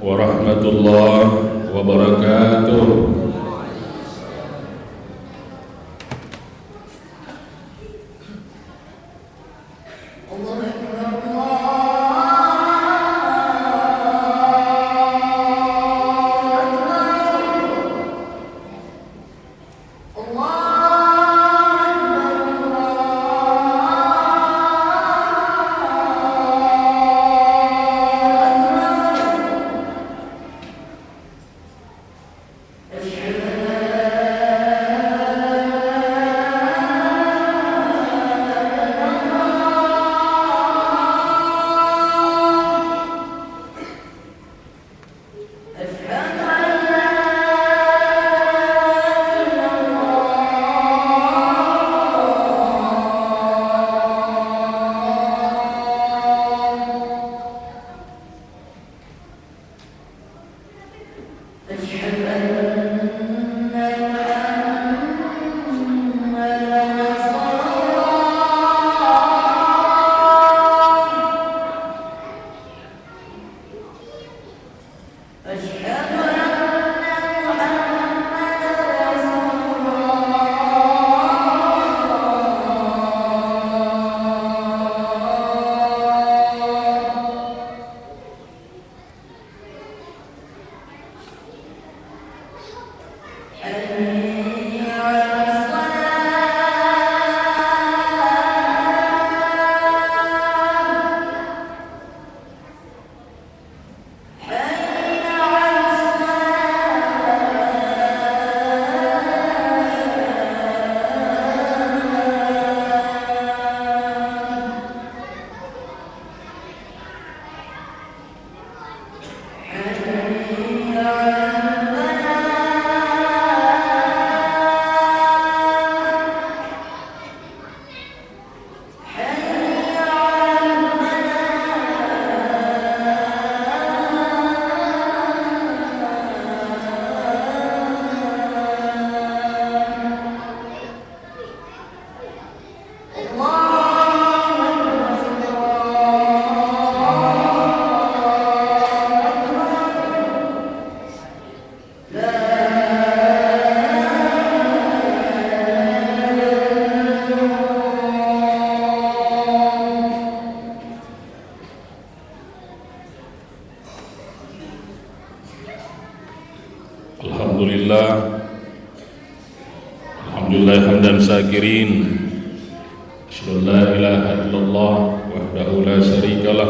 warahmatullahi wabarakatuh. Alhamdulillah hamdan syakirin, asyhadu an la ilaha illallah wahdahu la syarikalah,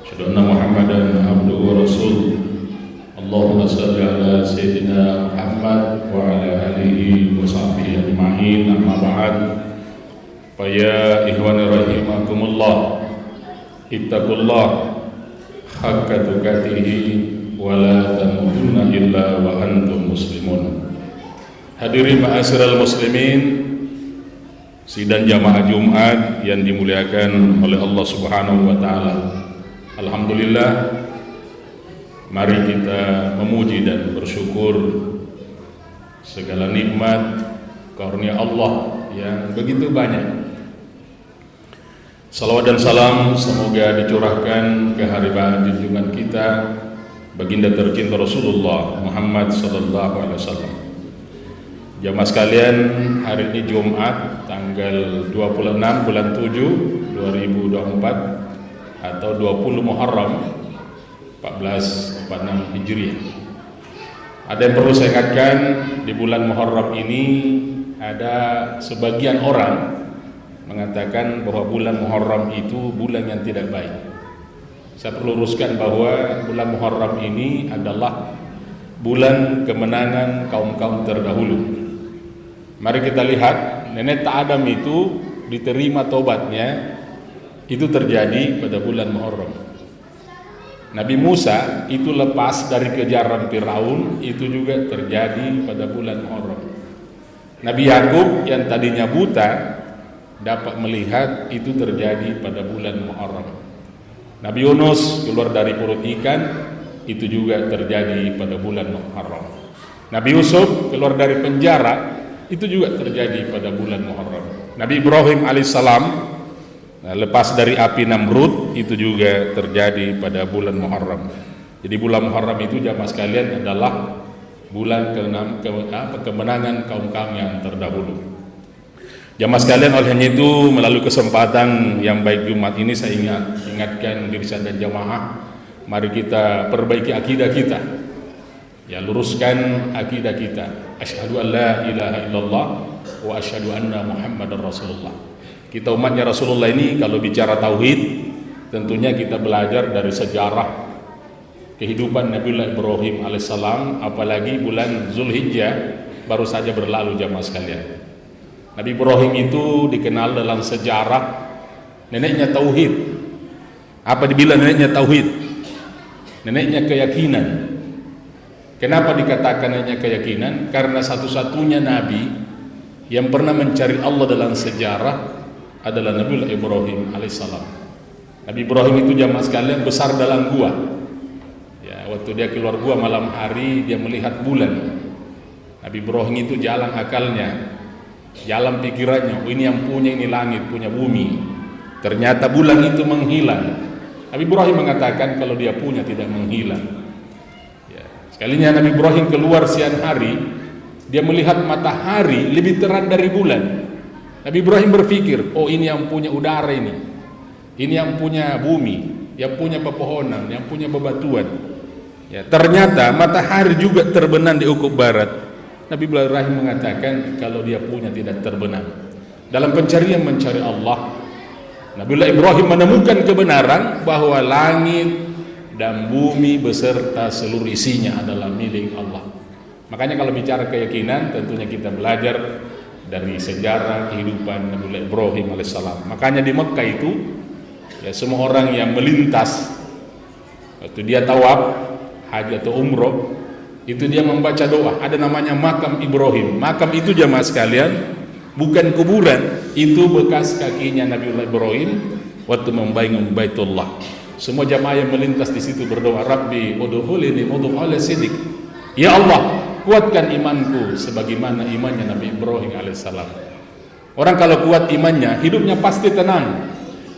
asyhadu anna Muhammadan abduhu wa rasuluh. Allahumma shalli ala sayyidina Muhammad wa ala alihi wa sahbihi ajma'in, amma ba'd. Fa ya ikhwani rahimakumullah, ittaqullah haqqa tuqatih wa la tamutunna illa wa antum muslimun. Hadirin ma'asyiral muslimin, sidang jamaah Jumat yang dimuliakan oleh Allah Subhanahu wa taala. Alhamdulillah, mari kita memuji dan bersyukur segala nikmat karunia Allah yang begitu banyak. Salawat dan salam semoga dicurahkan ke haribaan junjungan kita, baginda tercinta Rasulullah Muhammad sallallahu alaihi wasallam. Jamaah sekalian, hari ini Jumat tanggal 26 bulan 7 2024 atau 20 Muharram 1446 Hijriah. Ada yang perlu saya ingatkan, di bulan Muharram ini ada sebagian orang mengatakan bahwa bulan Muharram itu bulan yang tidak baik. Saya perlu luruskan bahwa bulan Muharram ini adalah bulan kemenangan kaum-kaum terdahulu. Mari kita lihat, nenek Adam itu diterima tobatnya, itu terjadi pada bulan Muharram. Nabi Musa itu lepas dari kejaran Firaun, itu juga terjadi pada bulan Muharram. Nabi Yakub yang tadinya buta dapat melihat, itu terjadi pada bulan Muharram. Nabi Yunus keluar dari perut ikan, itu juga terjadi pada bulan Muharram. Nabi Yusuf keluar dari penjara, itu juga terjadi pada bulan Muharram. Nabi Ibrahim alaihissalam lepas dari api Namrud, itu juga terjadi pada bulan Muharram. Jadi bulan Muharram itu jamaah sekalian adalah bulan kemenangan kaum-kaum yang terdahulu. Jamaah sekalian, oleh hanya itu melalui kesempatan yang baik Jumat ini saya ingatkan diri saya dan jamaah, mari kita perbaiki akidah kita. Ya, luruskan akidah kita. Asyhadu an la ilaha illallah wa asyhadu anna Muhammadar Rasulullah. Kita umatnya Rasulullah ini kalau bicara tauhid, tentunya kita belajar dari sejarah kehidupan Nabiullah Ibrahim alaihissalam, apalagi bulan Zulhijjah baru saja berlalu jamaah sekalian. Nabi Ibrahim itu dikenal dalam sejarah neneknya tauhid. Apa dibilang neneknya tauhid? Neneknya keyakinan. Kenapa dikatakan neneknya keyakinan? Karena satu-satunya nabi yang pernah mencari Allah dalam sejarah adalah Nabiullah Ibrahim alaihissalam. Nabi Ibrahim itu jamaah sekalian besar dalam gua. Ya, waktu dia keluar gua malam hari dia melihat bulan. Nabi Ibrahim itu jalan akalnya, jalan pikirannya, oh ini yang punya ini langit, punya bumi. Ternyata bulan itu menghilang. Nabi Ibrahim mengatakan kalau dia punya tidak menghilang. Ya, sekalinya Nabi Ibrahim keluar siang hari, dia melihat matahari lebih terang dari bulan. Nabi Ibrahim berpikir, oh ini yang punya udara ini yang punya bumi, yang punya pepohonan, yang punya bebatuan. Ya, ternyata matahari juga terbenam di ufuk barat. Nabi Ibrahim mengatakan kalau dia punya tidak terbenam. Dalam pencarian mencari Allah, Nabiullah Ibrahim menemukan kebenaran bahwa langit dan bumi beserta seluruh isinya adalah milik Allah. Makanya kalau bicara keyakinan, tentunya kita belajar dari sejarah kehidupan Nabiullah Ibrahim alaihissalam. Makanya di Mekah itu, ya semua orang yang melintas waktu dia tawaf, haji atau umroh, itu dia membaca doa, ada namanya makam Ibrahim. Makam itu jamaah sekalian bukan kuburan, itu bekas kakinya Nabiullah Ibrahim waktu membangun Baitullah. Semua jamaah yang melintas di situ berdoa, Rabbi udkhulni mudkhala sidq. Ya Allah, kuatkan imanku sebagaimana imannya Nabi Ibrahim alaihissalam. Orang kalau kuat imannya, hidupnya pasti tenang.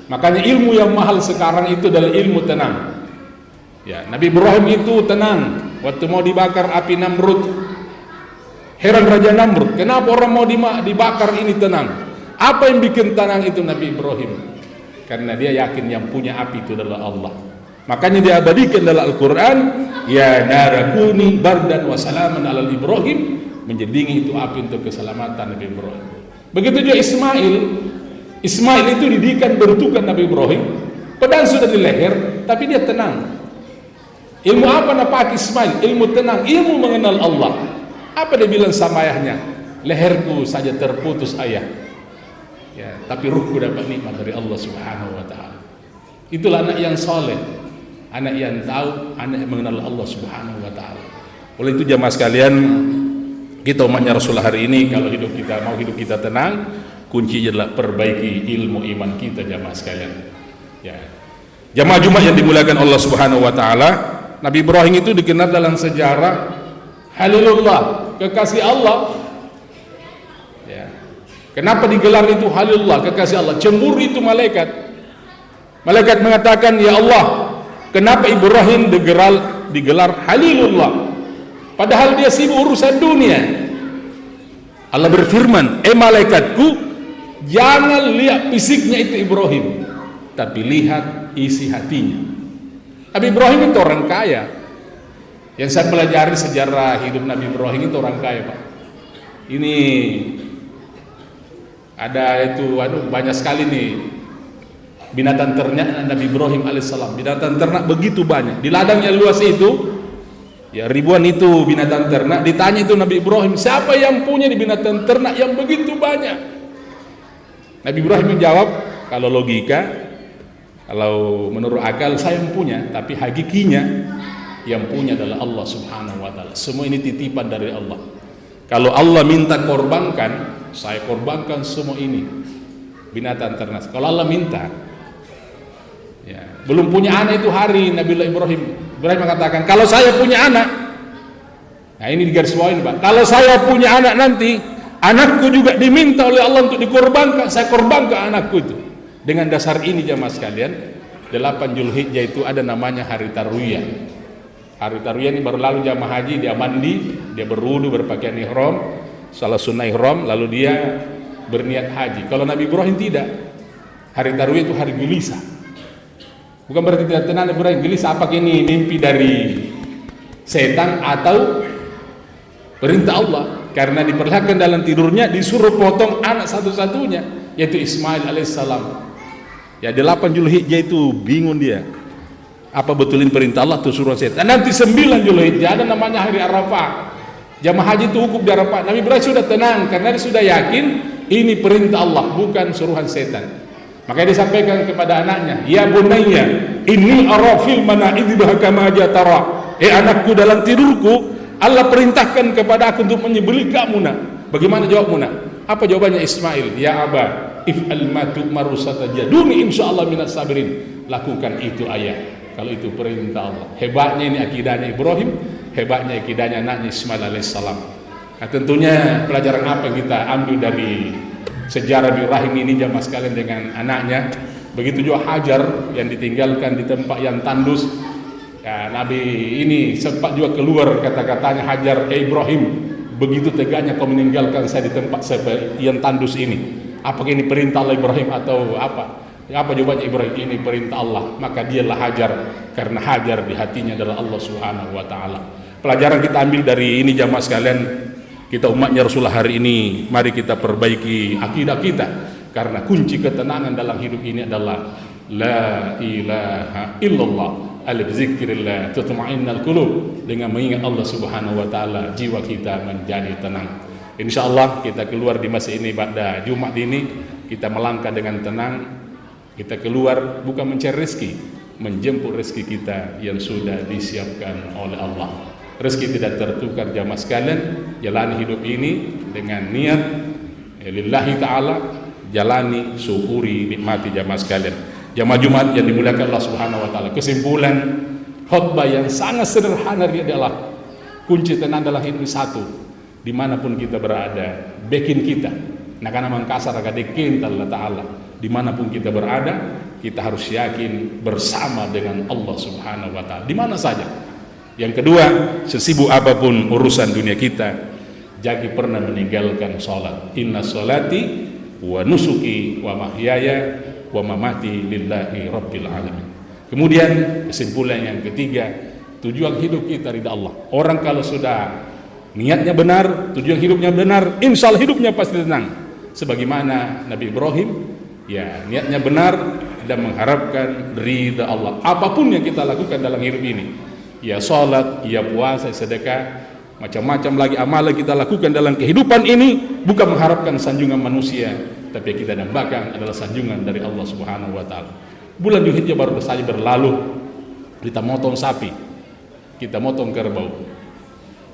Makanya ilmu yang mahal sekarang itu adalah ilmu tenang. Ya, Nabi Ibrahim itu tenang waktu mau dibakar api Namrud. Heran Raja Namrud, kenapa orang mau dibakar ini tenang? Apa yang bikin tenang itu Nabi Ibrahim? Karena dia yakin yang punya api itu adalah Allah. Makanya dia abadikan dalam Al-Quran, ya narakuni bardan wa salaman ala Ibrahim, menjadi itu api untuk keselamatan Nabi Ibrahim. Begitu juga Ismail itu didikan bentukan Nabi Ibrahim, pedang sudah di leher, tapi dia tenang. Ilmu apa nak pakai Ismail? Ilmu tenang, ilmu mengenal Allah. Apa dia bilang sama ayahnya? Leherku saja terputus ayah, ya, tapi ruhku dapat nikmat dari Allah Subhanahu wa ta'ala. Itulah anak yang soleh, anak yang tahu, anak yang mengenal Allah Subhanahu wa ta'ala. Oleh itu jamaah sekalian, kita umatnya Rasulullah hari ini, kalau mau hidup kita tenang, kuncinya adalah perbaiki ilmu iman kita jamaah sekalian. Ya, jamaah Jumat yang dimuliakan Allah Subhanahu wa ta'ala, Nabi Ibrahim itu dikenal dalam sejarah Halilullah, kekasih Allah. Ya. Kenapa digelar itu Halilullah, kekasih Allah? Cemburu itu malaikat. Malaikat mengatakan, ya Allah, kenapa Ibrahim digelar Halilullah? Padahal dia sibuk urusan dunia. Allah berfirman, malaikatku, jangan lihat fisiknya itu Ibrahim, tapi lihat isi hatinya. Nabi Ibrahim itu orang kaya. Yang saya pelajari sejarah hidup Nabi Ibrahim itu orang kaya, Pak. Ini ada itu, banyak sekali nih binatang ternak Nabi Ibrahim alaihissalam. Binatang ternak begitu banyak. Di ladang yang luas itu, ya ribuan itu binatang ternak. Ditanya itu Nabi Ibrahim, siapa yang punya di binatang ternak yang begitu banyak? Nabi Ibrahim menjawab, kalau logika, kalau menurut akal saya yang punya, tapi hakikinya yang punya adalah Allah Subhanahu wa ta'ala. Semua ini titipan dari Allah. Kalau Allah minta korbankan, saya korbankan semua ini binatang ternak. Kalau Allah minta, ya, belum punya anak itu hari Nabiullah Ibrahim mengatakan, kalau saya punya anak, nah ini digarisbawahi Pak, kalau saya punya anak nanti, anakku juga diminta oleh Allah untuk dikorbankan, saya korbankan anakku itu. Dengan dasar ini jamaah sekalian, 8 Zulhijjah itu ada namanya hari Tarwiyah. Hari tarwiyah ini baru lalu jamaah haji, dia mandi, dia berwudu, berpakaian ihram, salah sunnah ihram, lalu dia berniat haji. Kalau Nabi Ibrahim tidak. Hari tarwiyah itu hari gelisah. Bukan berarti tidak tenang Ibrahim, gelisah. Apakah ini mimpi dari setan atau perintah Allah? Karena diperlihatkan dalam tidurnya disuruh potong anak satu-satunya, yaitu Ismail alaihissalam. Ya 8 Zulhijjah itu bingung dia. Apa betulin perintah Allah atau suruh setan? Nanti 9 Zulhijjah ada namanya hari Arafah. Jamaah haji itu wukuf di Arafah. Nabi Ibrahim sudah tenang karena dia sudah yakin ini perintah Allah, bukan suruhan setan. Makanya disampaikan kepada anaknya, ya bunayya, inni ara fil mana'idhi kama tara. Anakku, dalam tidurku Allah perintahkan kepada aku untuk menyembelih kamu nak. Bagaimana jawabmu nak? Apa jawabannya Ismail? Ya aba, if'al ma tu'maru satajaduni insyaallah minas sabirin. Lakukan itu ayah. Kalau itu perintah Allah. Hebatnya ini akidahnya Ibrahim, hebatnya akidahnya anaknya Ismail alaihissalam. Nah, tentunya pelajaran apa yang kita ambil dari sejarah Ibrahim ini jamaah sekalian dengan anaknya. Begitu juga Hajar yang ditinggalkan di tempat yang tandus. Ya, Nabi ini sempat juga keluar kata-katanya, Hajar, Ibrahim, begitu tegaknya kau meninggalkan saya di tempat yang tandus ini. Apakah ini perintah Allah Ibrahim atau apa? Apa jawabannya Ibrahim? Ini perintah Allah. Maka dialah Hajar, karena Hajar di hatinya adalah Allah Subhanahu wa taala. Pelajaran kita ambil dari ini jamaah sekalian, kita umatnya Rasulullah hari ini, mari kita perbaiki akidah kita, karena kunci ketenangan dalam hidup ini adalah la ilaha illallah, al-zikrillah tatma'innal qulub. Dengan mengingat Allah Subhanahu wa taala, jiwa kita menjadi tenang. Insyaallah kita keluar di masa ini pada Jumat ini, kita melangkah dengan tenang. Kita keluar bukan mencari rezeki, menjemput rezeki kita yang sudah disiapkan oleh Allah. Rezeki tidak tertukar jamaah sekalian. Jalani hidup ini dengan niat lillahi ta'ala, jalani, syukuri, nikmati jamaah sekalian. Jamaah Jumat yang dimuliakan Allah Subhanahu wa taala. Kesimpulan khutbah yang sangat sederhana adalah kunci tenang dalam hidup satu. Dimanapun kita berada, bekin kita. Nah karena mengkasar agak dekin Allah Ta'ala. Dimanapun kita berada, kita harus yakin bersama dengan Allah Subhanahu wa taala, di mana saja. Yang kedua, sesibuk apapun urusan dunia kita, jangan pernah meninggalkan sholat. Inna sholati wa nusuki wa mahyaya wa mamati lillahi rabbil alamin. Kemudian kesimpulan yang ketiga, tujuan hidup kita ridha Allah. Orang kalau sudah niatnya benar, tujuan hidupnya benar, insya Allah hidupnya pasti tenang. Sebagaimana Nabi Ibrahim, ya niatnya benar dan mengharapkan ridha Allah. Apapun yang kita lakukan dalam hidup ini, ya sholat, ya puasa, sedekah, macam-macam lagi amalan kita lakukan dalam kehidupan ini, bukan mengharapkan sanjungan manusia, tapi kita dambakan adalah sanjungan dari Allah Subhanahu wa taala. Bulan Dzulhijjah baru saja berlalu, kita motong sapi, kita motong kerbau.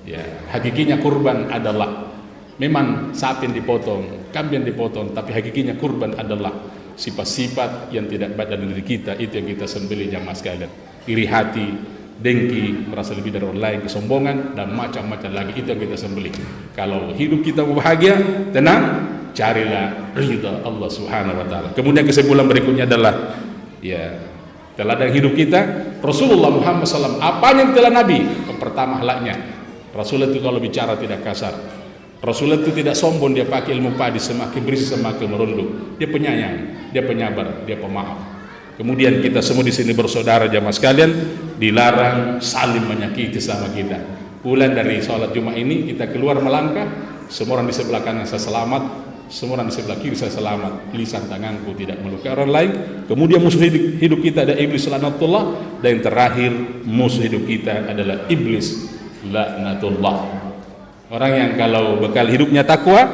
Ya, hakikinya kurban adalah memang sapi yang dipotong, kambing yang dipotong, tapi hakikinya kurban adalah sifat-sifat yang tidak baik dari diri kita. Itu yang kita sembelih jamaah sekalian. Iri hati, dengki, merasa lebih dari orang lain, kesombongan, dan macam-macam lagi. Itu yang kita sembelih. Kalau hidup kita bahagia, tenang, carilah ridha Allah Subhanahu wa taala. Kemudian kesimpulan berikutnya adalah ya teladan hidup kita Rasulullah Muhammad SAW. Apa yang telah Nabi? Yang pertama halaknya, Rasul itu kalau bicara tidak kasar. Rasul itu tidak sombong, dia pakai ilmu padi, semakin berisi semakin merunduk. Dia penyayang, dia penyabar, dia pemaaf. Kemudian kita semua di sini bersaudara jamaah sekalian, dilarang saling menyakiti sama kita. Pulang dari sholat Jumat ini kita keluar melangkah, semua orang di sebelah kanan saya selamat, semua orang di sebelah kiri saya selamat. Lisan tanganku tidak melukai orang lain. Kemudian musuh hidup kita ada iblis laknatullah, dan yang terakhir musuh hidup kita adalah iblis laknatullah. Orang yang kalau bekal hidupnya takwa,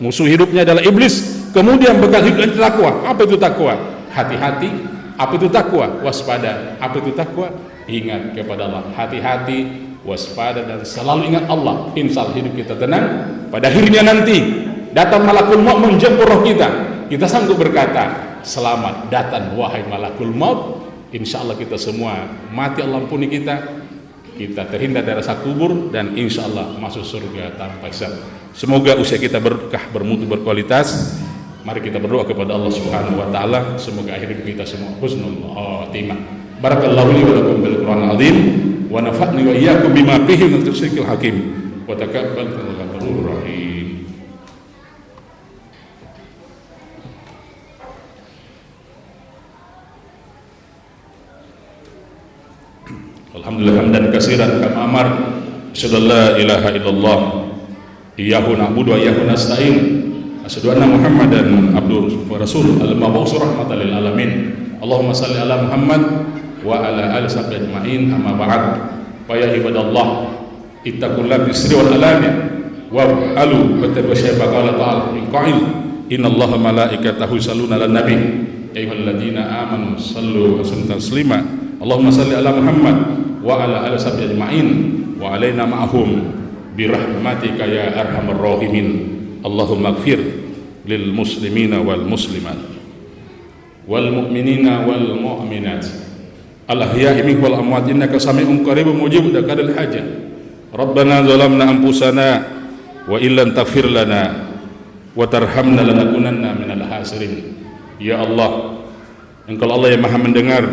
musuh hidupnya adalah iblis. Kemudian bekal hidupnya takwa. Apa itu takwa? Hati-hati. Apa itu takwa? Waspada. Apa itu takwa? Ingat kepada Allah. Hati-hati, waspada, dan selalu ingat Allah. Insya Allah hidup kita tenang. Pada akhirnya nanti datang malakul maut menjemput roh kita. Kita sanggup berkata, selamat datang wahai malakul maut. Insya Allah kita semua mati, Allah ampuni kita. Kita terhindar dari rasa kubur, dan insya Allah masuk surga tanpa hisab. Semoga usia kita berkah, bermutu, berkualitas. Mari kita berdoa kepada Allah Subhanahu wa taala, semoga akhir hidup kita semua husnul khatimah. Barakallahu li wa lakum bil Qur'anil azim. wa nafa'ni wa iyyakum bima fihi min tafsiril hakim wa taqabbal ghafurur rahim. Alhamdulillah hamdan katsiran kama amar, asyhadu an la ilaha illallah iyyahu na'budu wa iyyahu nasta'in, asyhadu anna Muhammadan abduhu wa rasuluh al-mab'uts rahmatan lil alamin. Allahumma shalli ala Muhammad wa ala ali sahbihi ajma'in, amma ba'd. Fa ya ibadallah ittaqullaha bisri wal alani wa alu batabashafa qala ta'ala min qa'il innallaha malaikatahu yusalluna 'alan nabi ya ayyuhalladzina amanu sallu wa sallimu taslima. Allahumma shalli ala Muhammad wa ala ali sahbihi ajma'in wa alaina ma'ahum birahmatika ya arhamar rahimin. Allahumma ighfir lil muslimina wal muslimat wal mu'minina wal mu'minat al ahya'i minhum wal amwat innaka sami'un qaribun mujibud da'watil hajat. Rabbana zalamna anfusana wa illam taghfir lana wa tarhamna lanakunanna minal khasirin. Ya Allah, Engkau Allah yang Maha mendengar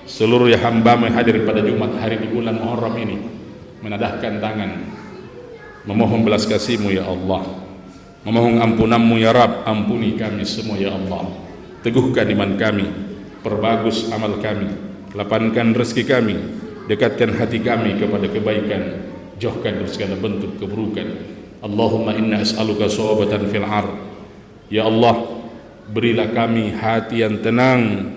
seluruh hamba-Mu yang hadir pada Jumat hari di bulan Muharram ini, menadahkan tangan memohon belas kasih-Mu ya Allah, memohon ampunan-Mu ya Rabb. Ampuni kami semua ya Allah, teguhkan iman kami, perbagus amal kami, lapangkan rezeki kami, dekatkan hati kami kepada kebaikan, jauhkan dari segala bentuk keburukan. Allahumma inna as'aluka shawabatan fil ar. Ya Allah, berilah kami hati yang tenang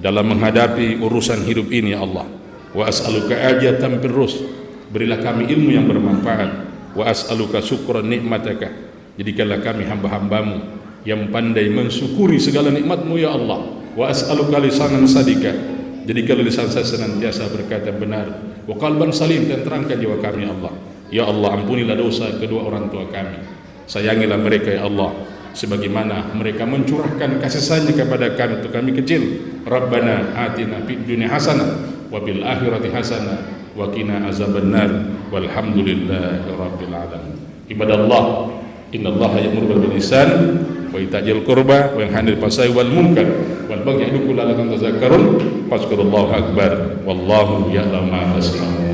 dalam menghadapi urusan hidup ini ya Allah. Wa as'aluka ajatan firrus, berilah kami ilmu yang bermanfaat. Wa as'aluka syukran nikmataka, jadikanlah kami hamba-hamba-Mu yang pandai mensyukuri segala nikmat-Mu ya Allah. Wa as'aluka lisanan sadika, jadikanlah lisan saya senantiasa berkata benar. Wa qalban salim, dan terangkan jiwa kami ya Allah. Ya Allah, ampunilah dosa kedua orang tua kami, sayangilah mereka ya Allah sebagaimana mereka mencurahkan kasih sayang kepada kami untuk kami kecil. Rabbana atina fid dunya hasanah wa bil akhirati hasanah wa qina azabannar walhamdulillahi rabbil alamin. Ibadallah, innallaha ya'muru bil ihsan wa ita'i qurba wa yanha 'anil fahsya'i wal munkar wal baghi ya'idukum la'allakum tadhakkarun. Fazkurullaha akbar wallahu ya'lamu ma tasna'un.